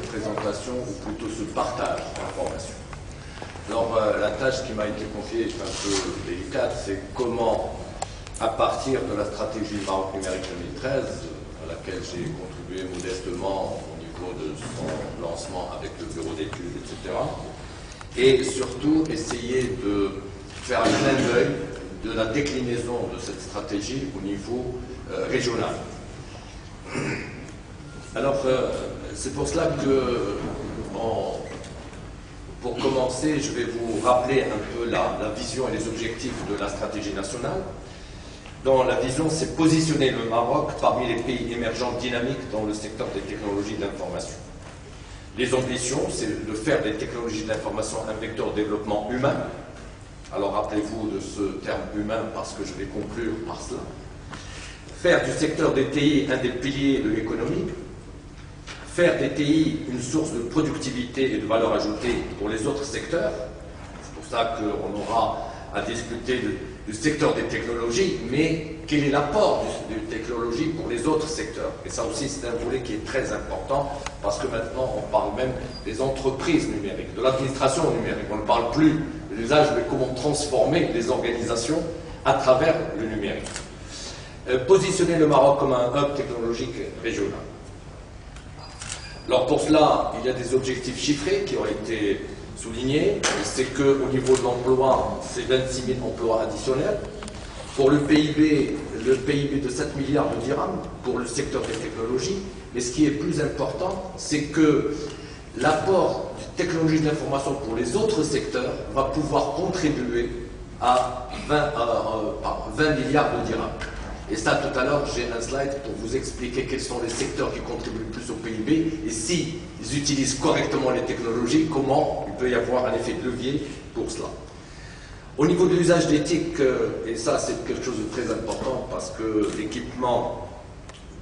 présentation, ou plutôt ce partage d'informations. Alors, la tâche qui m'a été confiée est un peu délicate, c'est comment, à partir de la stratégie Maroc numérique 2013, à laquelle j'ai contribué modestement au niveau de son lancement avec le bureau d'études, etc., et surtout essayer de faire un clin d'œil de la déclinaison de cette stratégie au niveau régional. Alors, c'est pour cela que, pour commencer, je vais vous rappeler un peu la vision et les objectifs de la stratégie nationale. Dont la vision, c'est positionner le Maroc parmi les pays émergents dynamiques dans le secteur des technologies de l'information. Les ambitions, c'est de faire des technologies de l'information un vecteur de développement humain. Alors rappelez-vous de ce terme humain parce que je vais conclure par cela. Faire du secteur des TI un des piliers de l'économie. Faire des TI une source de productivité et de valeur ajoutée pour les autres secteurs. C'est pour ça qu'on aura à discuter du secteur des technologies, mais quel est l'apport des technologies pour les autres secteurs? Et ça aussi, c'est un volet qui est très important, parce que maintenant, on parle même des entreprises numériques, de l'administration numérique. On ne parle plus de l'usage, mais comment transformer les organisations à travers le numérique. Positionner le Maroc comme un hub technologique régional. Alors pour cela, il y a des objectifs chiffrés qui ont été souligner, c'est qu'au niveau de l'emploi, c'est 26 000 emplois additionnels. Pour le PIB de 7 milliards de dirhams pour le secteur des technologies. Mais ce qui est plus important, c'est que l'apport de technologies de l'information pour les autres secteurs va pouvoir contribuer à 20 milliards de dirhams. Et ça, tout à l'heure, j'ai un slide pour vous expliquer quels sont les secteurs qui contribuent le plus au PIB et s'ils utilisent correctement les technologies, comment il peut y avoir un effet de levier pour cela. Au niveau de l'usage d'éthique, et ça c'est quelque chose de très important parce que l'équipement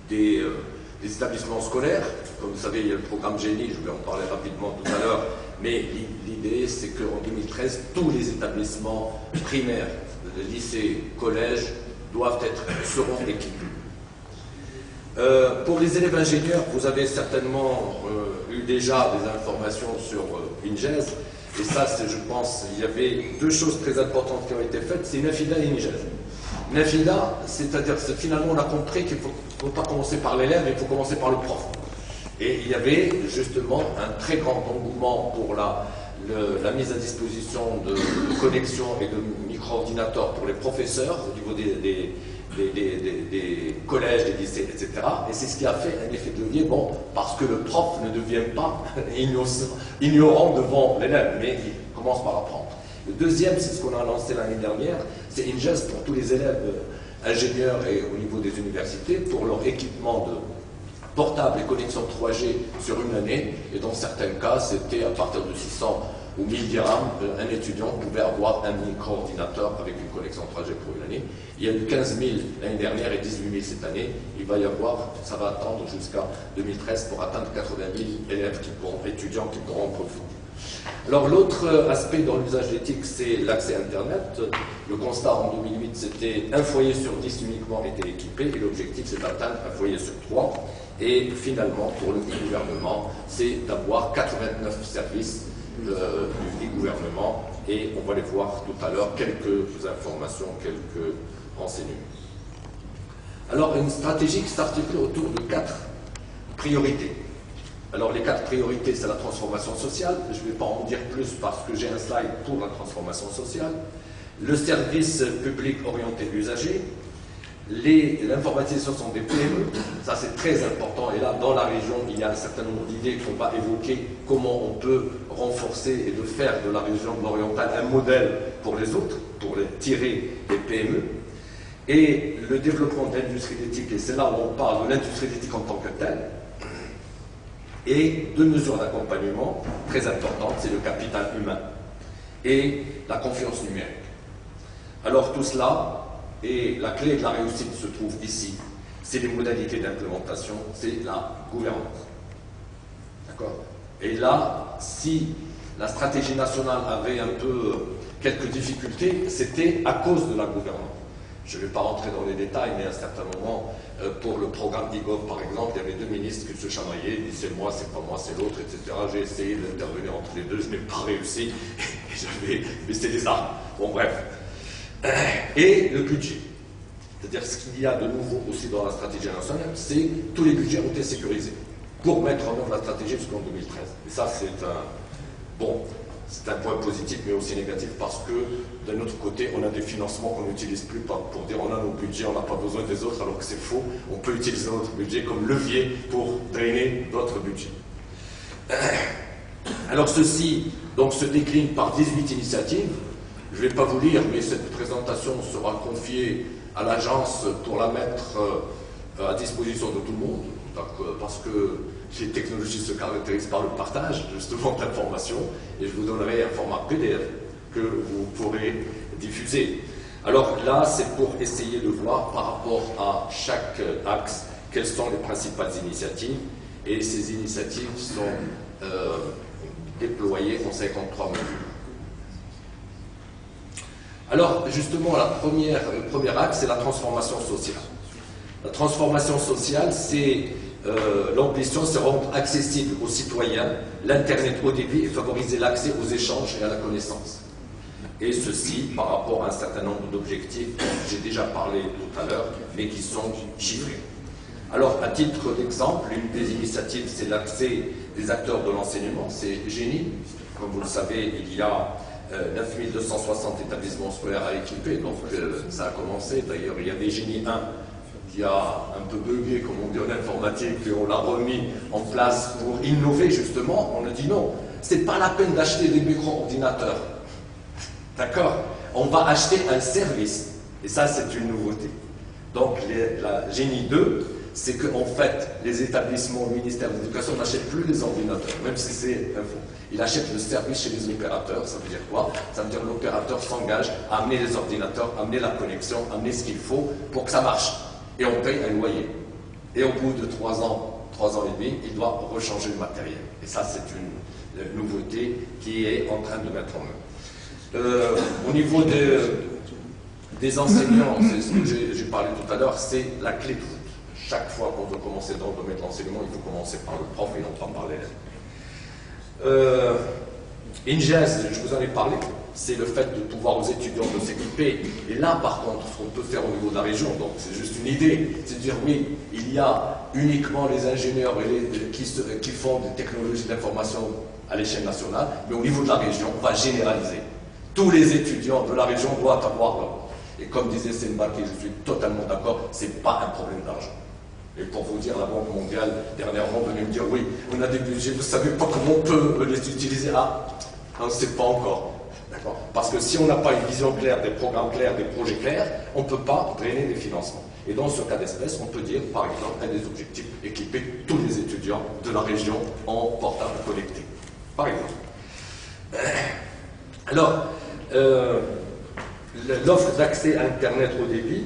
des établissements scolaires, comme vous savez, il y a le programme GENI, je vais en parler rapidement tout à l'heure, mais l'idée c'est qu'en 2013, tous les établissements primaires, lycées, collèges, seront équipés. Pour les élèves ingénieurs, vous avez certainement eu déjà des informations sur INGES, et ça, je pense, il y avait deux choses très importantes qui ont été faites, c'est NAFIDA et INGES. NAFIDA, c'est-à-dire finalement on a compris qu'il ne faut pas commencer par l'élève, il faut commencer par le prof. Et il y avait justement un très grand engouement pour la mise à disposition de connexions et de micro-ordinateurs pour les professeurs au niveau des collèges, des lycées, etc. Et c'est ce qui a fait un effet de levier, bon, parce que le prof ne devient pas ignorant devant l'élève, mais il commence par apprendre. Le deuxième, c'est ce qu'on a lancé l'année dernière, c'est INGES pour tous les élèves ingénieurs et au niveau des universités, pour leur équipement de portable et connexion 3G sur une année, et dans certains cas, c'était à partir de 600 ou 1000 dirhams, un étudiant pouvait avoir un micro-ordinateur avec une connexion 3G pour une année. Il y a eu 15 000 l'année dernière et 18 000 cette année. Il va y avoir, ça va attendre jusqu'à 2013 pour atteindre 80 000 élèves étudiants qui pourront en profiter. Alors l'autre aspect dans l'usage d'éthique, c'est l'accès à Internet. Le constat en 2008, c'était un foyer sur 10 uniquement était équipé, et l'objectif c'est d'atteindre un foyer sur 3. Et finalement, pour le gouvernement, c'est d'avoir 89 services du gouvernement, et on va les voir tout à l'heure, quelques informations, quelques renseignements. Alors, une stratégie qui s'articule autour de 4 priorités. Alors, les 4 priorités, c'est la transformation sociale. Je ne vais pas en dire plus parce que j'ai un slide pour la transformation sociale. Le service public orienté usager. L'informatisation des PME, ça c'est très important, et là dans la région il y a un certain nombre d'idées qu'on va évoquer, comment on peut renforcer et de faire de la région orientale un modèle pour les autres, pour tirer les PME, et le développement de l'industrie d'éthique, et c'est là où on parle de l'industrie d'éthique en tant que telle, et 2 mesures d'accompagnement très importantes, c'est le capital humain et la confiance numérique. Alors tout cela, et la clé de la réussite se trouve ici, c'est les modalités d'implémentation, c'est la gouvernance. D'accord? Et là, si la stratégie nationale avait un peu quelques difficultés, c'était à cause de la gouvernance. Je ne vais pas rentrer dans les détails, mais à un certain moment, pour le programme e-gov, par exemple, il y avait deux ministres qui se chamaillaient, ils disaient c'est moi, c'est pas moi, c'est l'autre, etc. J'ai essayé d'intervenir entre les deux, je n'ai pas réussi, et j'avais baissé les armes. Bon, bref. Et le budget. C'est-à-dire ce qu'il y a de nouveau aussi dans la stratégie nationale, c'est que tous les budgets ont été sécurisés pour mettre en œuvre la stratégie jusqu'en 2013. Et ça, c'est un point positif, mais aussi négatif, parce que d'un autre côté, on a des financements qu'on n'utilise plus pour dire on a nos budgets, on n'a pas besoin des autres, alors que c'est faux. On peut utiliser notre budget comme levier pour drainer d'autres budgets. Alors ceci donc, se décline par 18 initiatives. Je ne vais pas vous lire, mais cette présentation sera confiée à l'agence pour la mettre à disposition de tout le monde, parce que les technologies se caractérisent par le partage, justement, d'informations, et je vous donnerai un format PDF que vous pourrez diffuser. Alors là, c'est pour essayer de voir par rapport à chaque axe quelles sont les principales initiatives, et ces initiatives sont déployées en 53 mesures. Alors, justement, le premier axe, c'est la transformation sociale. La transformation sociale, c'est l'ambition, c'est rendre accessible aux citoyens l'Internet haut débit et favoriser l'accès aux échanges et à la connaissance. Et ceci par rapport à un certain nombre d'objectifs dont j'ai déjà parlé tout à l'heure, mais qui sont chiffrés. Alors, à titre d'exemple, une des initiatives, c'est l'accès des acteurs de l'enseignement, c'est Génie. Comme vous le savez, il y a 9260 établissements scolaires à équiper, donc ça a commencé. D'ailleurs, il y avait Génie 1 qui a un peu bugué, comme on dit en informatique, puis on l'a remis en place pour innover justement. On a dit non, c'est pas la peine d'acheter des micro-ordinateurs. D'accord? On va acheter un service. Et ça, c'est une nouveauté. Donc, la Génie 2, c'est qu'en fait, les établissements, le ministère de l'Éducation n'achètent plus les ordinateurs, même si c'est un faux. Ils achètent le service chez les opérateurs. Ça veut dire quoi? Ça veut dire que l'opérateur s'engage à amener les ordinateurs, amener la connexion, amener ce qu'il faut pour que ça marche. Et on paye un loyer. Et au bout de 3 ans et demi, il doit rechanger le matériel. Et ça, c'est une nouveauté qui est en train de mettre en œuvre. Au niveau des enseignants, c'est ce que j'ai parlé tout à l'heure, c'est la clé de voûte. Chaque fois qu'on veut commencer dans le domaine de l'enseignement, il faut commencer par le prof et non pas par l'élève. INGES, je vous en ai parlé, c'est le fait de pouvoir aux étudiants de s'équiper. Et là, par contre, ce qu'on peut faire au niveau de la région, donc c'est juste une idée, c'est de dire oui, il y a uniquement les ingénieurs qui font des technologies d'information à l'échelle nationale, mais au niveau de la région, on va généraliser. Tous les étudiants de la région doivent avoir leur. Et comme disait Senbaki, je suis totalement d'accord, ce n'est pas un problème d'argent. Et pour vous dire, la Banque mondiale, dernièrement, venait me dire, oui, on a des budgets, vous ne savez pas comment on peut les utiliser. Ah, on ne sait pas encore. D'accord? Parce que si on n'a pas une vision claire, des programmes clairs, des projets clairs, on ne peut pas drainer les financements. Et dans ce cas d'espèce, on peut dire, par exemple, un des objectifs, équiper tous les étudiants de la région en portable connecté. Par exemple. Alors, l'offre d'accès à Internet haut débit.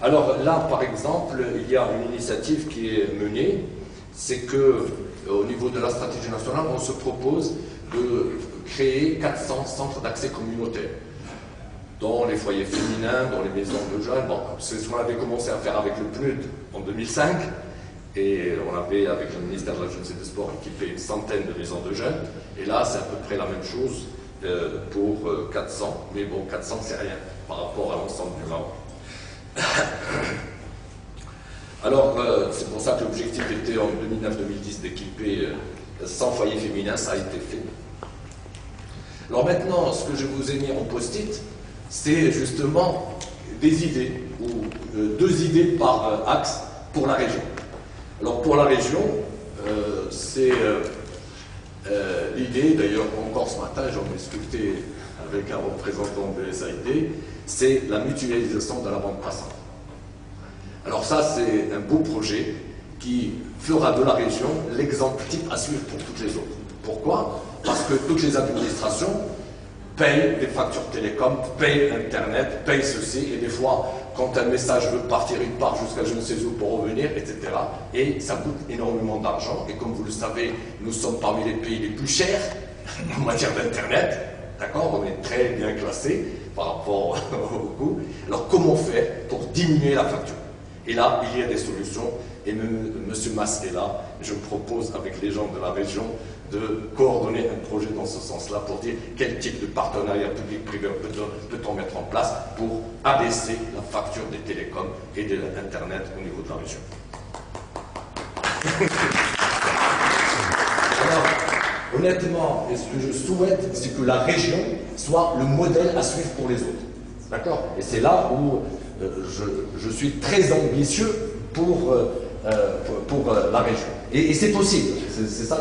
Alors là, par exemple, il y a une initiative qui est menée, c'est que au niveau de la stratégie nationale, on se propose de créer 400 centres d'accès communautaires dans les foyers féminins, dans les maisons de jeunes. Bon, c'est ce qu'on avait commencé à faire avec le PNUD en 2005, et on avait, avec le ministère de la Jeunesse et des Sports, équipé une centaine de maisons de jeunes, et là, c'est à peu près la même chose pour 400, mais bon, 400, c'est rien par rapport à l'ensemble du Maroc. Alors, c'est pour ça que l'objectif était en 2009-2010 d'équiper 100 foyers féminins, ça a été fait. Alors maintenant, ce que je vous ai mis en post-it, c'est justement des idées, ou 2 idées par axe pour la région. Alors pour la région, c'est l'idée, d'ailleurs encore ce matin, j'en ai discuté avec un représentant de SAID, c'est la mutualisation de la bande passante. Alors ça, c'est un beau projet qui fera de la région l'exemple type à suivre pour toutes les autres. Pourquoi? Parce que toutes les administrations payent des factures télécom, payent Internet, payent ceci, et des fois, quand un message veut partir, il part jusqu'à je ne sais où pour revenir, etc. Et ça coûte énormément d'argent, et comme vous le savez, nous sommes parmi les pays les plus chers en matière d'Internet. D'accord, on est très bien classé par rapport au coût. Alors comment faire pour diminuer la facture? Et là, il y a des solutions. Et M. Mas est là. Je me propose avec les gens de la région de coordonner un projet dans ce sens-là pour dire quel type de partenariat public-privé peut-on mettre en place pour abaisser la facture des télécoms et de l'Internet au niveau de la région. Alors, honnêtement, ce que je souhaite, c'est que la région soit le modèle à suivre pour les autres. D'accord? Et c'est là où je suis très ambitieux pour la région. Et c'est possible. C'est ça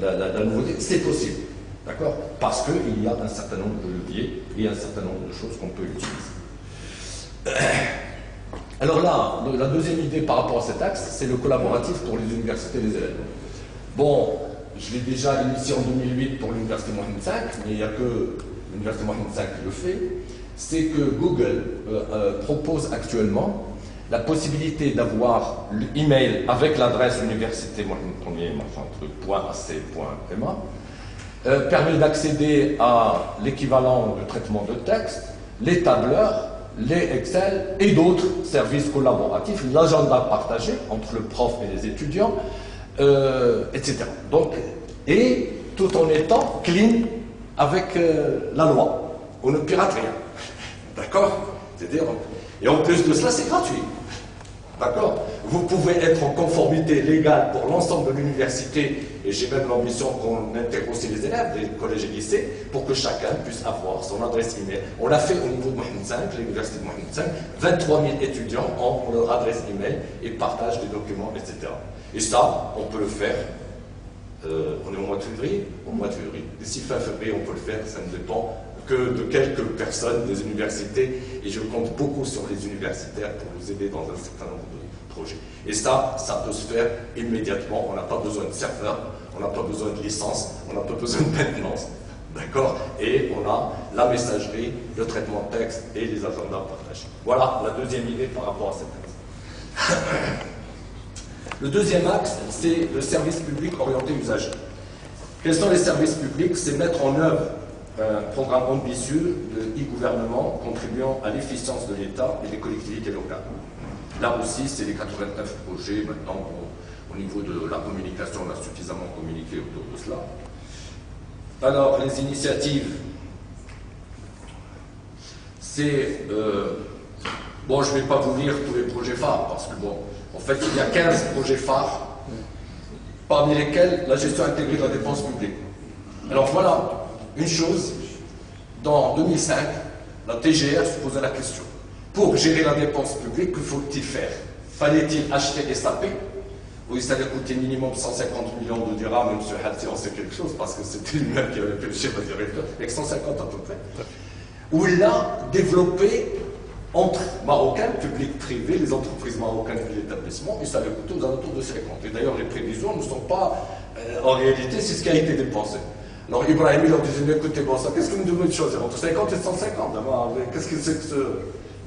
la nouveauté. C'est possible. D'accord? Parce qu'il y a un certain nombre de leviers et un certain nombre de choses qu'on peut utiliser. Alors là, la deuxième idée par rapport à cet axe, c'est le collaboratif pour les universités et les élèves. Bon, je l'ai déjà initié en 2008 pour l'université Mohamed V, mais il n'y a que l'université Mohamed V qui le fait. C'est que Google propose actuellement la possibilité d'avoir l'email avec l'adresse université Mohamed Ier, .ac.ma, permet d'accéder à l'équivalent de traitement de texte, les tableurs, les Excel et d'autres services collaboratifs, l'agenda partagé entre le prof et les étudiants, etc. Donc, et tout en étant clean avec la loi. On ne pirate rien. D'accord? C'est-à-dire, et en plus de cela, c'est gratuit. D'accord? Vous pouvez être en conformité légale pour l'ensemble de l'université, et j'ai même l'ambition qu'on intègre aussi les élèves des collèges et lycées, pour que chacun puisse avoir son adresse email. On l'a fait au niveau de Mohamed V, l'université de Mohamed V, 23 000 étudiants ont leur adresse email et partagent des documents, etc. Et ça, on peut le faire. On est au mois de février? Au mois de février. D'ici fin février, on peut le faire, ça ne dépend que de quelques personnes des universités, et je compte beaucoup sur les universitaires pour nous aider dans un certain nombre de projets. Et ça peut se faire immédiatement. On n'a pas besoin de serveur, on n'a pas besoin de licence, on n'a pas besoin de maintenance. D'accord? Et on a la messagerie, le traitement de texte et les agendas partagés. Voilà la deuxième idée par rapport à cet axe. Le deuxième axe, c'est le service public orienté usager. Quels sont les services publics? C'est mettre en œuvre un programme ambitieux de e-gouvernement contribuant à l'efficience de l'État et des collectivités locales. Là aussi, c'est les 89 projets. Maintenant, au niveau de la communication, on a suffisamment communiqué autour de cela. Alors, les initiatives, c'est... bon, je ne vais pas vous lire tous les projets phares, parce que, bon, en fait, il y a 15 projets phares, parmi lesquels la gestion intégrée de la dépense publique. Alors voilà, une chose, dans 2005, la TGR se posait la question. Pour gérer la dépense publique, que faut-il faire? Fallait-il acheter SAP? Oui, ça allait coûter minimum 150 millions de dirhams, M. Halti en sait quelque chose, parce que c'était lui-même qui avait fait le schéma directeur, avec 150 à peu près. Où il a développé entre Marocains, public-privé, les entreprises marocaines et l'établissement, et ça allait coûter aux alentours de 50. Et d'ailleurs, les prévisions ne sont pas, en réalité, c'est ce qui a été dépensé. Alors Ibrahim, il leur disait, mais écoutez, bon, ça, qu'est-ce que vous me demandez de choisir entre 50 et 150? Qu'est-ce que c'est que ce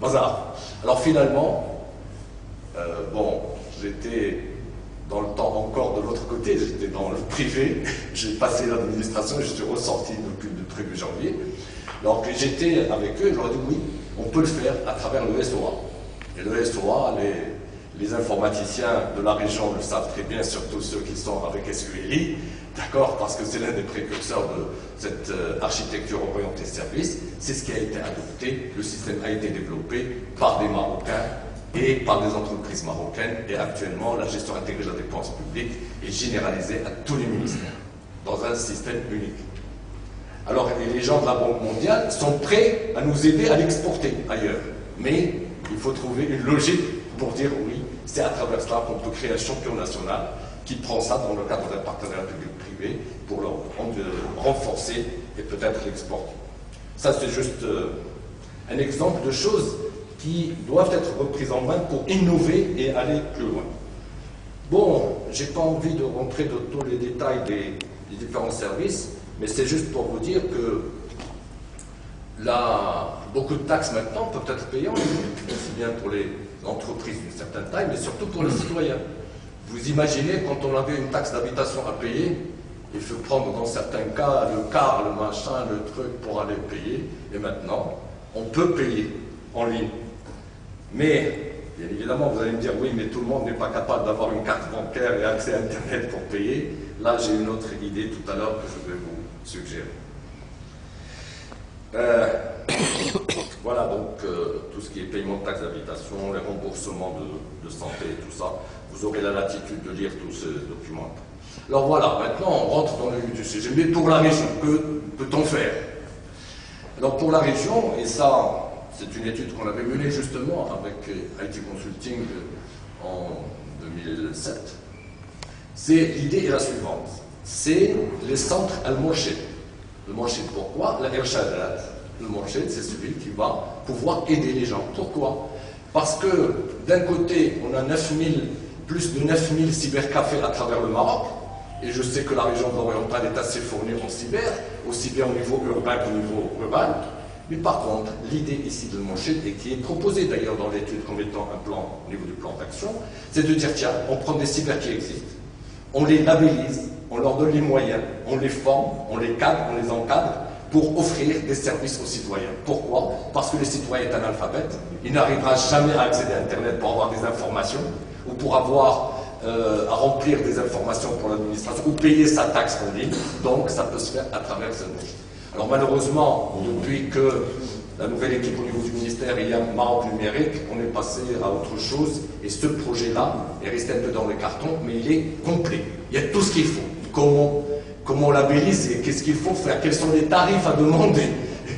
bazar? Alors finalement, bon, j'étais dans le temps encore de l'autre côté, j'étais dans le privé, j'ai passé l'administration et je suis ressorti depuis le 1er janvier. Alors que j'étais avec eux, je leur ai dit oui, on peut le faire à travers le SOA. Et le SOA, les informaticiens de la région le savent très bien, surtout ceux qui sont avec SQLI, d'accord, parce que c'est l'un des précurseurs de cette architecture orientée service. C'est ce qui a été adopté, le système a été développé par des Marocains et par des entreprises marocaines, et actuellement la gestion intégrée de la dépense publique est généralisée à tous les ministères, dans un système unique. Alors les gens de la Banque mondiale sont prêts à nous aider à l'exporter ailleurs, mais il faut trouver une logique pour dire oui, c'est à travers cela qu'on peut créer un champion national qui prend ça dans le cadre d'un partenariat public-privé pour le renforcer et peut-être l'exporter. Ça c'est juste un exemple de choses qui doivent être reprises en main pour innover et aller plus loin. Bon, j'ai pas envie de rentrer dans tous les détails des différents services, mais c'est juste pour vous dire que beaucoup de taxes maintenant peuvent être payantes, aussi bien pour les entreprises d'une certaine taille, mais surtout pour les citoyens. Vous imaginez, quand on avait une taxe d'habitation à payer, Il faut prendre dans certains cas le car, le machin, le truc pour aller payer. Et maintenant, on peut payer en ligne. Mais, bien évidemment, vous allez me dire, oui, mais tout le monde n'est pas capable d'avoir une carte bancaire et accès à Internet pour payer. Là, j'ai une autre idée tout à l'heure que je vais vous suggérer. Voilà, donc, tout ce qui est paiement de taxes d'habitation, les remboursements de santé et tout ça, vous aurez la latitude de lire tous ces documents. Alors voilà, maintenant, on rentre dans le vif du sujet. Mais pour la région, que peut-on faire? Alors pour la région, et ça, c'est une étude qu'on avait menée justement avec IT Consulting en 2007, l'idée est la suivante. C'est les centres al-Mourchid. Le Mourchid, pourquoi? La Irshadat. Le Mourchid, c'est celui qui va pouvoir aider les gens. Pourquoi? Parce que d'un côté, on a plus de 9000 cybercafés à travers le Maroc, et je sais que la région orientale est assez fournie en cyber, aussi bien au niveau urbain qu'au niveau rural. Mais par contre, l'idée ici de Mourchid, et qui est proposée d'ailleurs dans l'étude comme étant un plan au niveau du plan d'action, c'est de dire, tiens, on prend des cyber qui existent, on les labellise, on leur donne les moyens, on les forme, on les cadre, on les encadre, pour offrir des services aux citoyens. Pourquoi? Parce que le citoyen est analphabète, il n'arrivera jamais à accéder à Internet pour avoir des informations, ou pour avoir à remplir des informations pour l'administration, ou payer sa taxe en ligne, donc ça peut se faire à travers ce Mourchid. Alors malheureusement, depuis que la nouvelle équipe au niveau du ministère, il y a Maroc numérique, on est passé à autre chose, et ce projet-là est resté un peu dans les cartons, mais il est complet. Il y a tout ce qu'il faut. Comment labelliser, qu'est-ce qu'il faut faire, quels sont les tarifs à demander,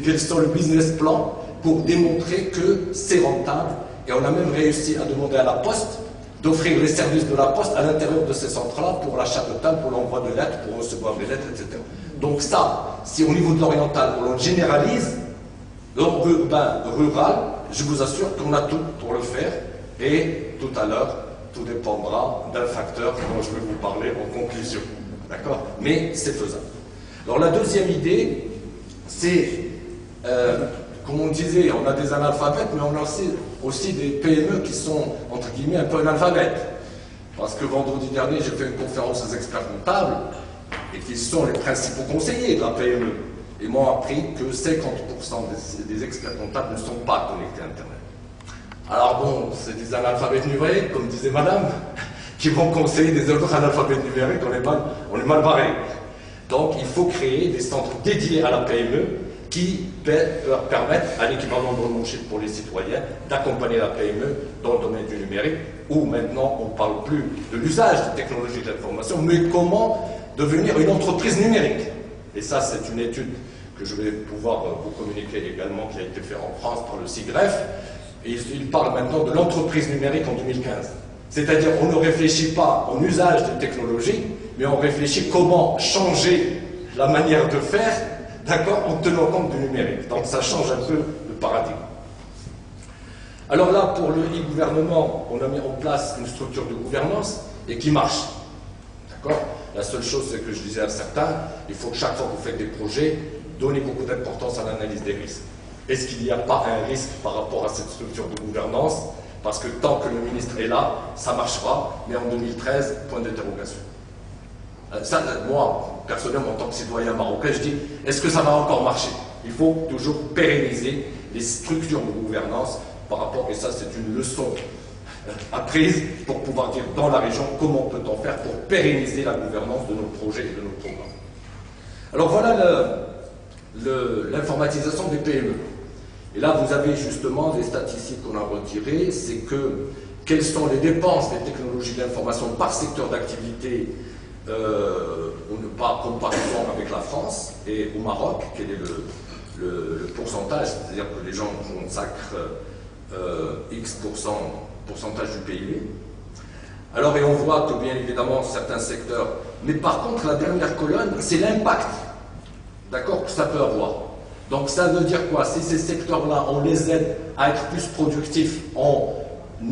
quels sont le business plan pour démontrer que c'est rentable. Et on a même réussi à demander à la Poste d'offrir les services de la Poste à l'intérieur de ces centres-là pour l'achat total, pour l'envoi de lettres, pour recevoir des lettres, etc. Donc ça, si au niveau de l'oriental, on le généralise, l'urbain, rural, je vous assure qu'on a tout pour le faire. Et tout à l'heure, tout dépendra d'un facteur dont je vais vous parler en conclusion. D'accord? Mais c'est faisable. Alors la deuxième idée, c'est, comme on disait, on a des analphabètes, mais on a aussi des PME qui sont, entre guillemets, un peu analphabètes. Parce que vendredi dernier, j'ai fait une conférence aux experts comptables, et qui sont les principaux conseillers de la PME. Ils m'ont appris que 50% des experts comptables ne sont pas connectés à Internet. Alors bon, c'est des analphabètes numériques, comme disait madame, qui vont conseiller des autres analphabètes numériques, on est mal barré. Donc il faut créer des centres dédiés à la PME qui leur permettent, à l'équivalent de Mourchid pour les citoyens, d'accompagner la PME dans le domaine du numérique, où maintenant on ne parle plus de l'usage des technologies de l'information, mais comment devenir une entreprise numérique. Et ça, c'est une étude que je vais pouvoir vous communiquer également, qui a été faite en France par le CIGREF, et il parle maintenant de l'entreprise numérique en 2015. C'est-à-dire on ne réfléchit pas au usage des technologies, mais on réfléchit comment changer la manière de faire, d'accord, en tenant compte du numérique. Donc ça change un peu le paradigme. Alors là, pour le e-gouvernement, on a mis en place une structure de gouvernance et qui marche. D'accord? La seule chose, c'est que je disais à certains, il faut que chaque fois que vous faites des projets, donnez beaucoup d'importance à l'analyse des risques. Est-ce qu'il n'y a pas un risque par rapport à cette structure de gouvernance? Parce que tant que le ministre est là, ça marchera, mais en 2013, point d'interrogation. Ça, moi, personnellement, en tant que citoyen marocain, je dis, est-ce que ça va encore marcher? Il faut toujours pérenniser les structures de gouvernance par rapport, et ça c'est une leçon apprise pour pouvoir dire dans la région comment peut-on faire pour pérenniser la gouvernance de nos projets et de nos programmes. Alors voilà l'informatisation des PME. Et là, vous avez justement des statistiques qu'on a retirées, c'est que quelles sont les dépenses des technologies d'information par secteur d'activité, par comparaison avec la France et au Maroc, quel est le pourcentage, c'est-à-dire que les gens consacrent X pourcentage du PIB. Alors, et on voit que bien évidemment certains secteurs, mais par contre la dernière colonne, c'est l'impact, d'accord, que ça peut avoir. Donc ça veut dire quoi? Si ces secteurs-là, on les aide à être plus productifs en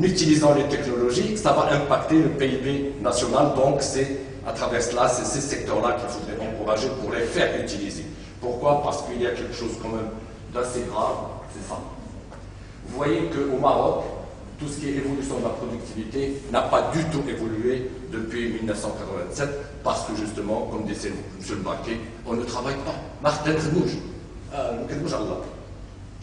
utilisant les technologies, ça va impacter le PIB national. Donc c'est à travers cela, c'est ces secteurs-là qu'il faudrait encourager pour les faire utiliser. Pourquoi? Parce qu'il y a quelque chose quand même d'assez grave, c'est ça. Vous voyez qu'au Maroc, tout ce qui est évolution de la productivité n'a pas du tout évolué depuis 1987, parce que justement, comme disait M. le Baquet, on ne travaille pas.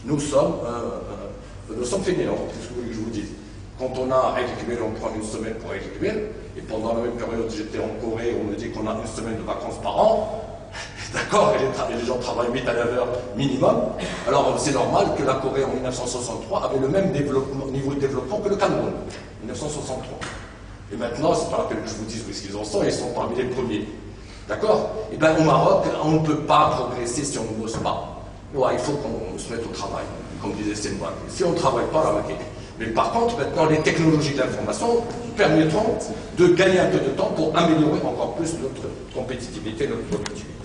Nous sommes fainéants, qu'est-ce que vous voulez que je vous dise? Quand on a Eid, on prend une semaine pour Eid, et pendant la même période, j'étais en Corée, on me dit qu'on a une semaine de vacances par an. D'accord, et les gens travaillent 8 à 9 heures minimum. Alors c'est normal que la Corée en 1963 avait le même niveau de développement que le Cameroun, 1963. Et maintenant, c'est pas la peine que je vous dise où est-ce qu'ils en sont, ils sont parmi les premiers. D'accord? Et bien au Maroc, on ne peut pas progresser si on ne bosse pas. Ouais, il faut qu'on se mette au travail, comme disait Senouane. Si on ne travaille pas, là, ok. Mais par contre, maintenant, les technologies de l'information permettront de gagner un peu de temps pour améliorer encore plus notre compétitivité, notre productivité.